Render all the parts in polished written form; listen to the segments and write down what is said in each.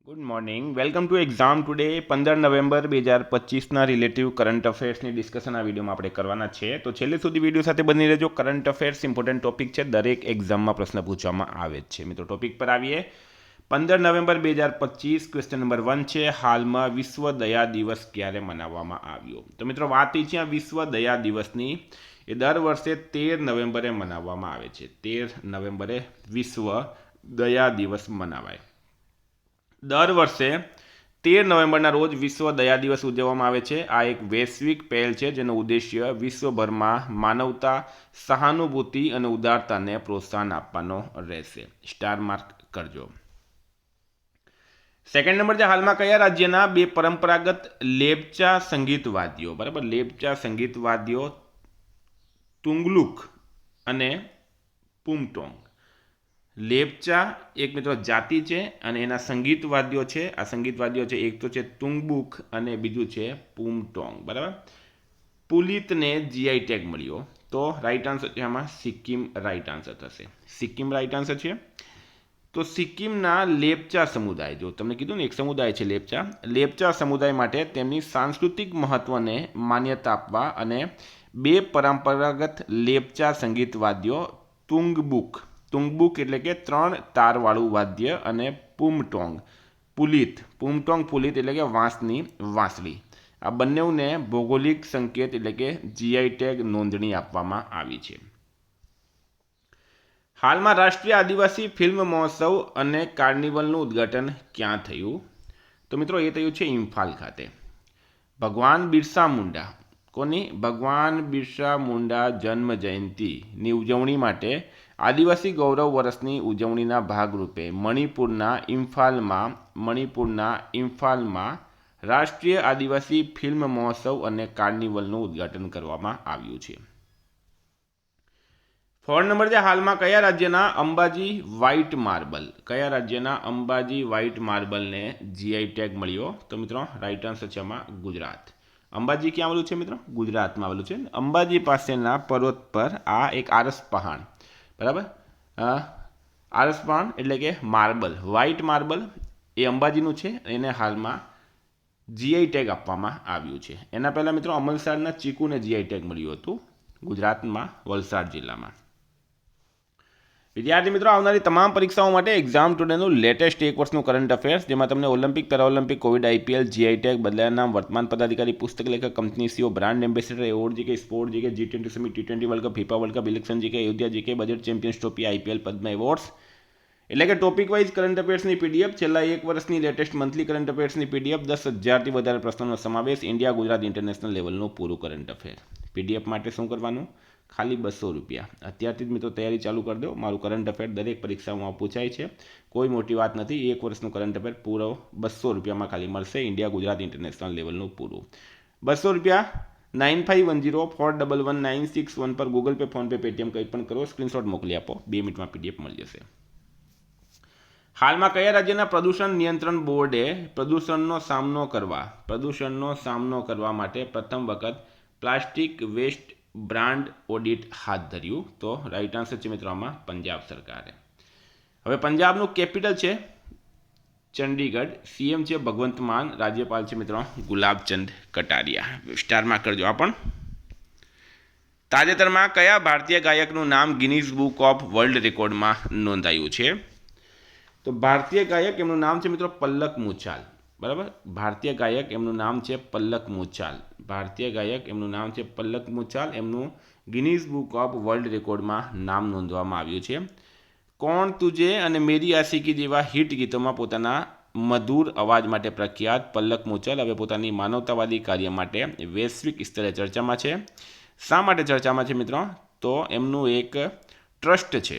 Good morning welcome to exam today 15 November 2025ના relative current અફેર્સની discussion આ વિડીયોમાં આપણે કરવાના છે. તો છેલ્લે સુધી વિડીયો સાથે બની રહેજો. કરંટ અફેર્સ ઇમ્પોર્ટન્ટ ટોપિક છે, દરેક એક્ઝામમાં પ્રશ્ન પૂછવામાં આવે જ છે. મિત્રો ટોપિક પર આવીએ. 15 નવેમ્બર 2025 ક્વેશ્ચન નંબર 1 છે, હાલમાં વિશ્વ દયા દિવસ ક્યારે મનાવવામાં આવ્યો? તો મિત્રો વાત એ છે વિશ્વ દયા દિવસની, એ દર વર્ષે 13 નવેમ્બરે મનાવવામાં આવે છે. 13 નવેમ્બરે વિશ્વ દયા દિવસ મનાવાય. દર વર્ષે 13 નવેમ્બરના રોજ વિશ્વ દયા દિવસ ઉજવવામાં આવે છે. આ એક વૈશ્વિક પહેલ છે જેનો ઉદ્દેશ્ય વિશ્વભરમાં માનવતા, સહાનુભૂતિ અને ઉદારતાને પ્રોત્સાહન આપવાનો રહેશે. સ્ટાર માર્ક કરજો. સેકન્ડ નંબર છે, હાલમાં કયા રાજ્યના બે પરંપરાગત લેપચા સંગીતવાદ્યો, બરાબર, લેપચા સંગીતવાદ્યો તુંગલુક અને પુમટોંગ. લેપચા એક મિત્રો જાતિ છે અને એના સંગીતવાદ્યો છે. આ સંગીતવાદ્યો છે, એક તો છે તુંગબુક અને બીજું છે પુમટોંગ, બરાબર. પુલિતને જીઆઈ ટેગ મળ્યો, તો રાઈટ આન્સર છે આમાં સિક્કિમ રાઈટ આન્સર થશે. સિક્કિમ રાઈટ આન્સર છે. તો સિક્કિમના લેપચા સમુદાય, જો તમને કીધું ને એક સમુદાય છે લેપચા સમુદાય માટે તેમની સાંસ્કૃતિક મહત્વને માન્યતા આપવા અને બે પરંપરાગત લેપચા સંગીતવાદ્યો તુંગબુક એટલે કે 3 તારવાળું વાદ્ય અને પુમટોંગ પુલિત એટલે કે વાંસની વાંસળી, આ બંનેને ભૌગોલિક સંકેત એટલે કે જીઆઈ ટેગ નોંધણી આપવામાં આવી છે. હાલમાં રાષ્ટ્રીય આદિવાસી ફિલ્મ મહોત્સવ અને કાર્નિવલનું ઉદ્ઘાટન ક્યાં થયું? તો મિત્રો એ થયું છે ઇમ્ફાલ ખાતે. ભગવાન બિરસા મુંડા, કોની? ભગવાન બિરસા મુંડા જન્મ જયંતિની ઉજવણી માટે આદિવાસી ગૌરવ વર્ષની ઉજવણીના ભાગરૂપે મણિપુરના ઇમ્ફાલમાં રાષ્ટ્રીય આદિવાસી ફિલ્મ મહોત્સવ અને કાર્નિવલનું ઉદ્ઘાટન કરવામાં આવ્યું છે. 4 નંબર છે, હાલમાં કયા રાજ્યના અંબાજી વ્હાઇટ માર્બલને જીઆઈ ટેગ મળ્યો? તો મિત્રો રાઈટ આન્સર છે આમાં ગુજરાત. અંબાજી ક્યાં આવેલું છે મિત્રો? ગુજરાતમાં આવેલું છે. અંબાજી પાસેના પર્વત પર આ એક આરસ પહાડ, બરાબર, આરસ પહાડ એટલે કે માર્બલ, વ્હાઇટ માર્બલ એ અંબાજીનું છે. એને હાલમાં જીઆઈ ટેગ આપવામાં આવ્યું છે. એના પહેલાં મિત્રો અમલસાડના ચીકુને જીઆઈ ટેગ મળ્યું હતું, ગુજરાતમાં વલસાડ જિલ્લામાં. વિદ્યાર્થી મિત્રો, આવનારી તમામ પરીક્ષાઓ માટે એક્ઝામ ટુડેનું લેટેસ્ટ એક વર્ષનું કરંટ અફેર્સ, જેમાં તમને Olympic, Paralympic, Covid, IPL, GI tag, બદલાયા નામ, વર્તમાન પદાધિકારી, પુસ્તક લેખક, company CEO, brand ambassador, award GK, sport GK, G20 summit, T20 world cup, FIFA world cup, election GK, Ayodhya GK, budget, champions trophy, IPL, Padma awards એટલે કે ટોપિક વાઇઝ કરંટ અફેર્સની PDF, છેલ્લા એક વર્ષની લેટેસ્ટ મંથલી કરંટ અફેર્સની PDF, 10,000થી વધારે પ્રશ્નોનો સમાવેશ, ઇન્ડિયા ગુજરાત ઇન્ટરનેશનલ લેવલનું પૂરું કરંટ અફેર. પીડીએફ માટે શું કરવાનું? ખાલી 200 રૂપિયા. અત્યારથી જ મિત્રો તૈયારી ચાલુ કરી દો. મારું કરંટ અફેર દરેક પરીક્ષામાં પૂછાય છે, કોઈ મોટી વાત નથી. એક વર્ષનું કરંટ અફેર પૂરો 200 રૂપિયામાં ખાલી મળશે, ઇન્ડિયા ગુજરાત ઇન્ટરનેશનલ લેવલનું પૂરું. 200 રૂપિયા 9510411961 પર ગૂગલ પે, ફોનપે, પેટીએમ કંઈ પણ કરો, સ્ક્રીનશોટ મોકલી આપો, 2 મિનિટમાં પીડીએફ મળી જશે. હાલમાં કયા રાજ્યના પ્રદૂષણ નિયંત્રણ બોર્ડે પ્રદૂષણનો સામનો કરવા માટે પ્રથમ વખત પ્લાસ્ટિક વેસ્ટ બ્રાન્ડ ઓડિટ હાથ ધર્યું? તો રાઈટ આન્સર છે મિત્રો આમાં પંજાબ સરકારે. હવે પંજાબનું કેપિટલ છે ચંડીગઢ, સીએમ છે ભગવંત માન, રાજ્યપાલ છે મિત્રો ગુલાબચંદ કટારિયા. સ્ટારમાં કરજો. આ પણ તાજેતરમાં કયા ભારતીય ગાયકનું નામ ગિનીઝ બુક ઓફ વર્લ્ડ રેકોર્ડમાં નોંધાયું છે? તો ભારતીય ગાયક એમનું નામ છે મિત્રો પલ્લક મુછાલ, બરાબર. ભારતીય ગાયક એમનું નામ છે પલ્લક મુછાલ. એમનું ગિનીઝ બુક ઓફ વર્લ્ડ રેકોર્ડમાં નામ નોંધવામાં આવ્યું છે. કોણ તુજે અને મેરી આશિકી જેવા હિટ ગીતોમાં પોતાના મધુર અવાજ માટે પ્રખ્યાત પલ્લક મુછાલ હવે પોતાની માનવતાવાદી કાર્ય માટે વૈશ્વિક સ્તરે ચર્ચામાં છે. શા માટે ચર્ચામાં છે મિત્રો? તો એમનું એક ટ્રસ્ટ છે.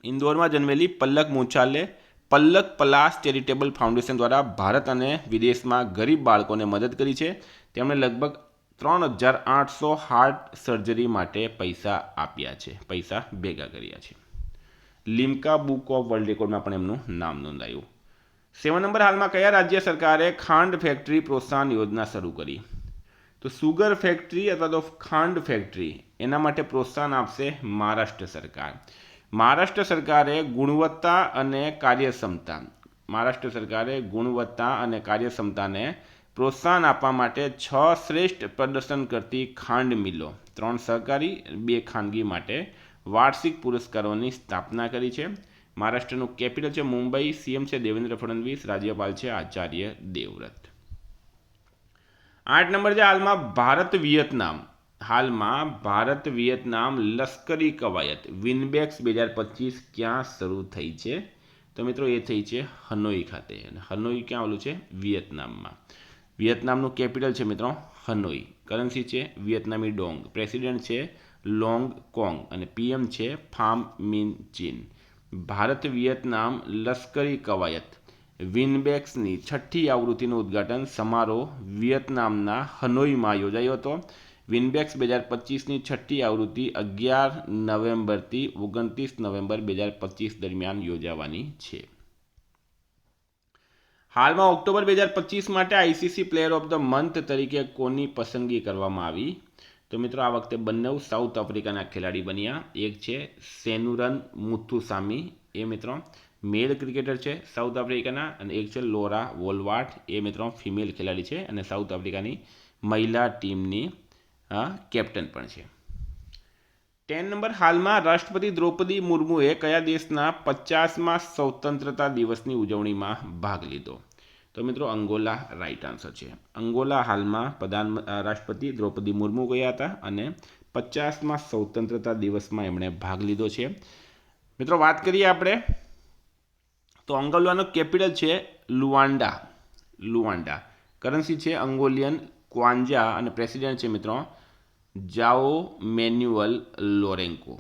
ઇન્દોરમાં જન્મેલી પલ્લક મુછાલે પલ્લક પલાસ ચેરિટેબલ ફાઉન્ડેશન દ્વારા ભારત અને વિદેશમાં ગરીબ બાળકોને મદદ કરી છે. તેમણે લગભગ 3,800 હાર્ટ સર્જરી માટે પૈસા ભેગા કર્યા છે. લિમ્કા બુક ઓફ વર્લ્ડ રેકોર્ડમાં પણ એમનું નામ નોંધાયું. 7 નંબર, હાલમાં કયા રાજ્ય સરકારે ખાંડ ફેક્ટરી પ્રોત્સાહન યોજના શરૂ કરી? તો સુગર ફેક્ટરી અથવા તો ખાંડ ફેક્ટરી એના માટે પ્રોત્સાહન આપશે મહારાષ્ટ્ર સરકાર. મહારાષ્ટ્ર સરકારે ગુણવત્તા અને કાર્યક્ષમતા મહારાષ્ટ્ર સરકારે ગુણવત્તા અને કાર્યક્ષમતાને પ્રોત્સાહન આપવા માટે 6 શ્રેષ્ઠ પ્રદર્શન કરતી ખાંડ મિલો, 3 સહકારી, 2 ખાનગી માટે વાર્ષિક પુરસ્કારોની સ્થાપના કરી છે. મહારાષ્ટ્રનું કેપિટલ છે મુંબઈ, સીએમ છે દેવેન્દ્ર ફડણવીસ, રાજ્યપાલ છે આચાર્ય દેવવ્રત. 8 નંબર છે હાલમાં ભારત વિયેતનામ લશ્કરી કવાયત વિનબેક્સ 2025 ક્યાં શરૂ થઈ છે? તો મિત્રો એ થઈ છે હનોઈ ખાતે. અને હનોઈ ક્યાં આવેલું છે? વિયેતનામમાં. વિયેતનામનું કેપિટલ છે મિત્રો હનોઈ. કરન્સી છે વિયેતનામી ડોંગ, પ્રેસિડેન્ટ છે લોંગ કોંગ અને પીએમ છે ફામ મિન ચીન. ભારત વિયેતનામ લશ્કરી કવાયત વિનબેક્સની 6ઠ્ઠી આવૃત્તિનું ઉદ્ઘાટન સમારોહ વિયેતનામના હનોઈમાં યોજાયો હતો. વિનબેક્સ 2025ની 6ઠ્ઠી આવૃત્તિ 11 નવેમ્બરથી 29 નવેમ્બર 2025 દરમિયાન યોજાવાની છે. હાલમાં ઓક્ટોબર 2025 માટે ICC player of the month તરીકે કોની પસંદગી કરવામાં આવી? તો મિત્રો આ વખતે બંને સાઉથ આફ્રિકાના ખેલાડી બન્યા. એક છે સેનુરન મુથુસામી, એ મિત્રો મેલ ક્રિકેટર છે સાઉથ આફ્રિકાના, અને એક છે લોરા વોલવાર્ટ, એ મિત્રો ફિમેલ ખેલાડી છે અને સાઉથ આફ્રિકાની મહિલા ટીમની કેપ્ટન પણ છે. 10 નંબર હાલમાં રાષ્ટ્રપતિ દ્રૌપદી મુર્મુએ કયા દેશના 50મા સ્વતંત્રતા દિવસની ઉજવણીમાં ભાગ લીધો? તો મિત્રો અંગોલા રાઈટ આન્સર છે. અંગોલા હાલમાં રાષ્ટ્રપતિ દ્રૌપદી મુર્મુ ગયા હતા અને 50મા સ્વતંત્રતા દિવસમાં એમણે ભાગ લીધો છે. મિત્રો વાત કરીએ આપણે તો અંગોલાનું કેપિટલ છે લુઆન્ડા. કરન્સી છે અંગોલિયન ક્વાન્જા અને પ્રેસિડેન્ટ છે મિત્રો જાઓ મેન્યુઅલ લોરેન્કો.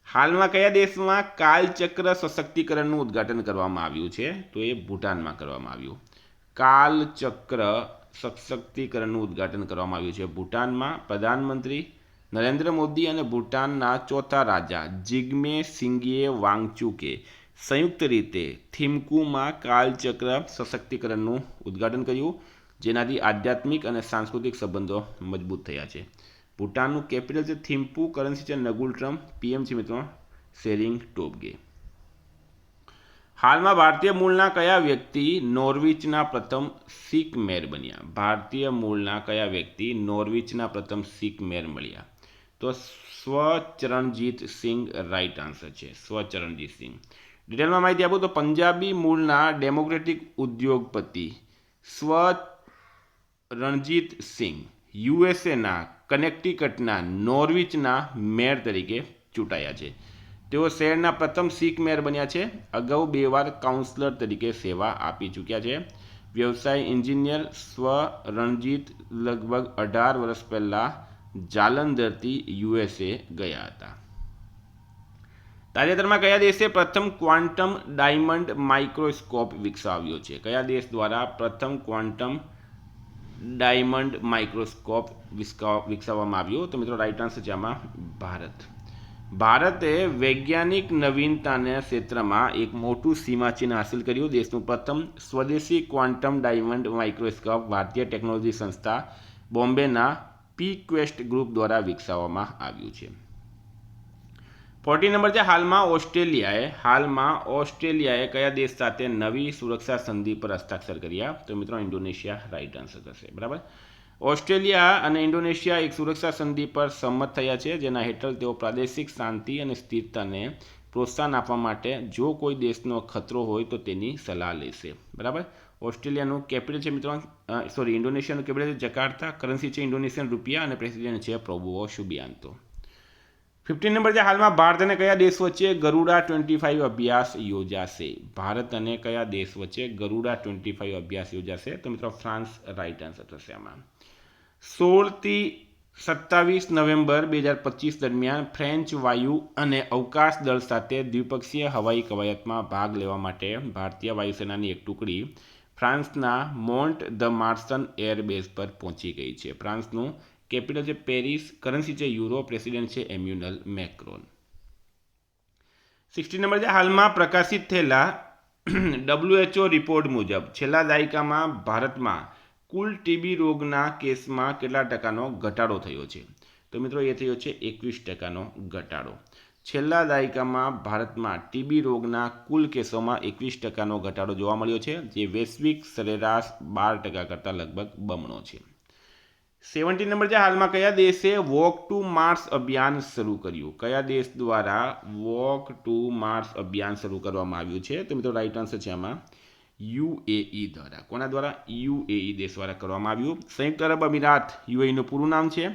હાલમાં કયા દેશમાં કાલચક્ર સશક્તિકરણનું ઉદ્ઘાટન કરવામાં આવ્યું છે? તો એ ભૂટાનમાં કરવામાં આવ્યું. કાલચક્ર સશક્તિકરણનું ઉદ્ઘાટન કરવામાં આવ્યું છે ભૂટાનમાં. પ્રધાનમંત્રી નરેન્દ્ર મોદી અને ભૂટાનના ચોથા રાજા જિગ્મે સિંઘે વાંગચુકે સંયુક્ત રીતે થિમ્પુમાં કાલચક્ર સશક્તિકરણનું ઉદ્ઘાટન કર્યું, જેનાથી આધ્યાત્મિક અને સાંસ્કૃતિક સંબંધો મજબૂત થયા છે. ભૂટાનનું કેપિટલ છે થિમ્પુ, કરન્સી છે નગુલ-ટ્રમ્પ, પીએમ છે મિત્રો શેરિંગ ટોબગે. હાલમાં ભારતીય મૂળના કયા વ્યક્તિ નોર્વિચના પ્રથમ શીખ મેયર બન્યા? ભારતીય મૂળના કયા વ્યક્તિ નોર્વિચના પ્રથમ શીખ મેયર મળ્યા? તો સ્વચરણજીત સિંઘ રાઈટ આન્સર છે. સ્વચરણજીત સિંઘ. ડિટેલમાં માહિતી આપું તો પંજાબી મૂળના ડેમોક્રેટિક ઉદ્યોગપતિ સ્વરણજીત સિંઘ યુએસએના કનેક્ટિકટના નોર્વિચના મેયર તરીકે ચૂંટાયા છે. તેઓ શહેરના પ્રથમ શીખ મેયર બન્યા છે. અગાઉ 2 વાર કાઉન્સિલર તરીકે સેવા આપી ચૂક્યા છે. વ્યવસાય એન્જિનિયર સ્વરણજીત લગભગ 18 વર્ષ પહેલાં જાલંધરથી યુએસએ ગયા હતા. તાજેતરમાં કયા દેશે પ્રથમ ક્વોન્ટમ ડાયમંડ માઇક્રોસ્કોપ વિકસાવ્યો છે? કયા દેશ દ્વારા પ્રથમ ક્વોન્ટમ ડાયમંડ માઇક્રોસ્કોપ વિકસાવવામાં આવ્યો? તો મિત્રો રાઈટ આન્સર છે આમાં ભારત. ભારતે વૈજ્ઞાનિક નવીનતાના ક્ષેત્રમાં એક મોટું સીમાચિહ્ન હાંસલ કર્યું. દેશનું પ્રથમ સ્વદેશી ક્વોન્ટમ ડાયમંડ માઇક્રોસ્કોપ ભારતીય ટેકનોલોજી સંસ્થા બોમ્બેના પીક્વેસ્ટ ગ્રુપ દ્વારા વિકસાવવામાં આવ્યું છે. 40 નંબર છે હાલમાં ઓસ્ટ્રેલિયાએ કયા દેશ સાથે નવી સુરક્ષા સંધિ પર હસ્તાક્ષર કર્યા? તો મિત્રો ઇન્ડોનેશિયા રાઈટ આન્સર થશે. બરાબર. ઓસ્ટ્રેલિયા અને ઇન્ડોનેશિયા એક સુરક્ષા સંધિ પર સંમત થયા છે, જેના હેઠળ તેઓ પ્રાદેશિક શાંતિ અને સ્થિરતાને પ્રોત્સાહન આપવા માટે જો કોઈ દેશનો ખતરો હોય તો તેની સલાહ લેશે. બરાબર. ઓસ્ટ્રેલિયાનું કેપિટલ છે મિત્રો ઇન્ડોનેશિયાનું કેપિટલ છે જકાર્તા, કરન્સી છે ઇન્ડોનેશિયન રૂપિયા અને પ્રેસિડેન્ટ છે પ્રભુઓ શુબિયાન્તો. 15 નંબર છે હાલમાં ભારત અને કયા દેશ વચ્ચે ગરુડા 25 અભ્યાસ યોજાશે? ભારત અને કયા દેશ વચ્ચે ગરુડા 25 અભ્યાસ યોજાશે? તો મિત્રો ફ્રાન્સ રાઈટ આન્સર થશે આમાં. 16 થી 27 નવેમ્બર 2025 દરમિયાન ફ્રેન્ચ વાયુ અને અવકાશ દળ સાથે દ્વિપક્ષીય હવાઈ કવાયતમાં ભાગ લેવા માટે ભારતીય વાયુસેનાની એક ટુકડી ફ્રાન્સના મોન્ટ ધ માર્સન એરબેઝ પર પહોંચી ગઈ છે. ફ્રાન્સનું કેપિટલ છે પેરિસ, કરન્સી છે યુરો, પ્રેસિડેન્ટ છે એમ્યુનલ મેક્રોન. 16 નંબર છે હાલમાં પ્રકાશિત થયેલા WHO રિપોર્ટ મુજબ છેલ્લા દાયકામાં ભારતમાં કુલ ટીબી રોગના કેસમાં કેટલા ટકાનો ઘટાડો થયો છે? તો મિત્રો એ થયો છે 21% ઘટાડો. છેલ્લા દાયકામાં ભારતમાં ટીબી રોગના કુલ કેસોમાં 21% ઘટાડો જોવા મળ્યો છે, જે વૈશ્વિક સરેરાશ 12% કરતાં લગભગ બમણો છે. 17 નંબર છે, હાલમાં કયા દેશે વોક ટુ માર્સ અભિયાન શરૂ કર્યું? કયા દેશ દ્વારા વોક ટુ માર્સ અભિયાન શરૂ કરવામાં આવ્યું છે? તો મિત્રો રાઈટ આન્સર છે આમાં યુએઈ દ્વારા. કોના દ્વારા? યુએઈ દેશ દ્વારા કરવામાં આવ્યું. સંયુક્ત અરબ અમીરાત યુએઈનું પૂરું નામ છે.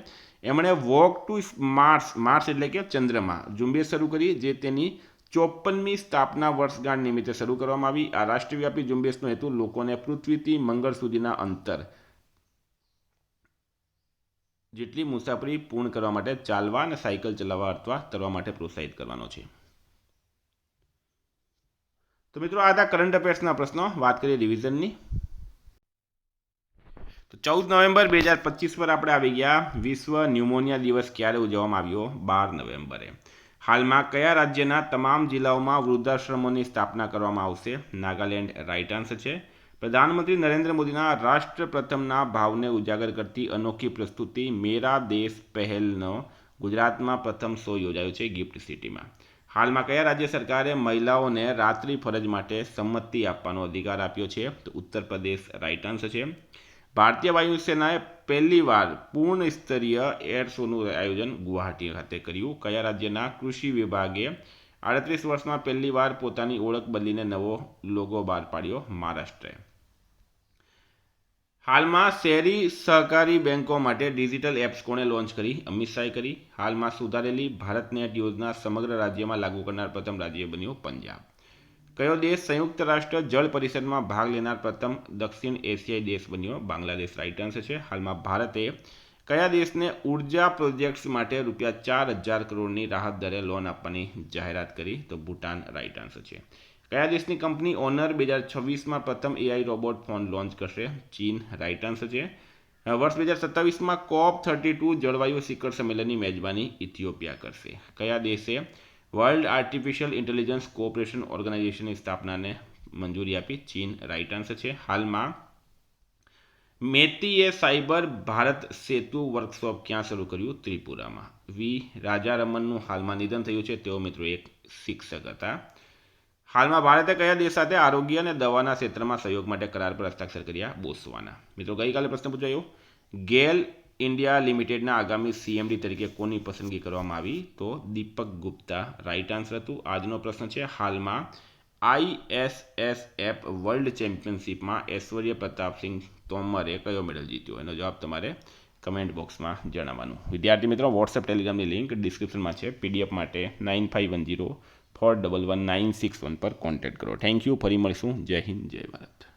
એમણે વોક ટુ માર્સ એટલે કે ચંદ્રમાં ઝુંબેશ શરૂ કરી, જે તેની 54મી સ્થાપના વર્ષગાંઠ નિમિત્તે શરૂ કરવામાં આવી. આ રાષ્ટ્રવ્યાપી ઝુંબેશનો હેતુ લોકોને પૃથ્વીથી મંગળ સુધીના અંતર જેટલી મુસાફરી પૂર્ણ કરવા માટે ચાલવા અને સાયકલ ચલાવવા અથવા તરવા માટે પ્રોત્સાહિત કરવાનો છે. તો મિત્રો આ હતા કરંટ અફેર્સના પ્રશ્નો. વાત કરીએ રિવિઝનની. તો 14 નવેમ્બર 2025 પર આપણે આવી ગયા. વિશ્વ ન્યુમોનિયા દિવસ ક્યારે ઉજવવામાં આવ્યો? 12 નવેમ્બરે. હાલમાં કયા રાજ્યના તમામ જિલ્લાઓમાં વૃદ્ધાશ્રમોની સ્થાપના કરવામાં આવશે? નાગાલેન્ડ રાઈટ આન્સર છે. પ્રધાનમંત્રી નરેન્દ્ર મોદીના રાષ્ટ્ર પ્રથમના ભાવને ઉજાગર કરતી અનોખી પ્રસ્તુતિ મેરા દેશ પહેલનો ગુજરાતમાં પ્રથમ શો યોજાયો છે ગિફ્ટ સિટીમાં. હાલમાં કયા રાજ્ય સરકારે મહિલાઓને રાત્રિ ફરજ માટે સંમતિ આપવાનો અધિકાર આપ્યો છે? તો ઉત્તર પ્રદેશ રાઈટ આન્સર છે. ભારતીય વાયુસેનાએ પહેલીવાર પૂર્ણ સ્તરીય એર શોનું આયોજન ગુવાહાટી ખાતે કર્યું. કયા રાજ્યના કૃષિ વિભાગે 38 વર્ષમાં પહેલીવાર પોતાની ઓળખ બદલીને નવો લોગો બહાર પાડ્યો? મહારાષ્ટ્રે. હાલમાં શહેરી સહકારી બેંકો માટે ડિજિટલ એપ્સ કોણે લોન્ચ કરી? અમિત શાહે કરી. હાલમાં સુધારેલી ભારતનેટ યોજના સમગ્ર રાજ્યમાં લાગુ કરનાર પ્રથમ રાજ્ય બન્યું પંજાબ. કયો દેશ સંયુક્ત રાષ્ટ્ર જળ પરિષદમાં ભાગ લેનાર પ્રથમ દક્ષિણ એશિયાઈ દેશ બન્યો? બાંગ્લાદેશ રાઈટ આન્સર છે. હાલમાં ભારતે કયા દેશને ઉર્જા પ્રોજેક્ટ્સ માટે ₹4,000 કરોડની રાહત દરે લોન આપવાની જાહેરાત કરી? તો ભૂટાન રાઈટ આન્સર છે. કયા દેશની કંપની ઓનર 2026માં પ્રથમ એઆઈ રોબોટ ફોન લોન્ચ કરશે? ચીન રાઈટ આન્સર છે. વર્ષ 2027માં COP32 જળવાયુ શિખર સંમેલનની મેજબાની ઇથિયોપિયા કરશે. કયા દેશે વર્લ્ડ આર્ટિફિશિયલ ઇન્ટેલિજન્સ કોઓપરેશન ઓર્ગેનાઇઝેશનની સ્થાપનાને મંજૂરી આપી? ચીન રાઈટ આન્સર છે. હાલમાં મેતીએ સાયબર ભારત સેતુ વર્કશોપ ક્યાં શરૂ કર્યું? ત્રિપુરામાં. વી રાજારમનનું હાલમાં નિધન થયું છે. તેઓ મિત્રો એક શિક્ષક હતા. હાલમાં ભારતે કયા દેશ સાથે આરોગ્ય અને દવાના ક્ષેત્રમાં સહયોગ માટે કરાર પર હસ્તાક્ષર કર્યા? બોત્સવાના. મિત્રો ગઈકાલે પ્રશ્ન પૂછાયો, ગેલ ઇન્ડિયા લિમિટેડના આગામી સીએમડી તરીકે કોની પસંદગી કરવામાં આવી? તો દીપક ગુપ્તા રાઈટ આન્સર હતું. આજનો પ્રશ્ન છે, હાલમાં ISSF વર્લ્ડ ચેમ્પિયનશિપમાં ઐશ્વર્ય પ્રતાપસિંહ તોમરે કયો મેડલ જીત્યો? એનો જવાબ તમારે કમેન્ટ બોક્સમાં જણાવવાનું. વિદ્યાર્થી મિત્રો, વોટ્સએપ ટેલિગ્રામની લિંક ડિસ્ક્રિપ્શનમાં છે. PDF માટે 9510 411 961 પર કોન્ટેક્ટ કરો. Thank you. ફરી મળીશું. જય હિન્દ, જય ભારત.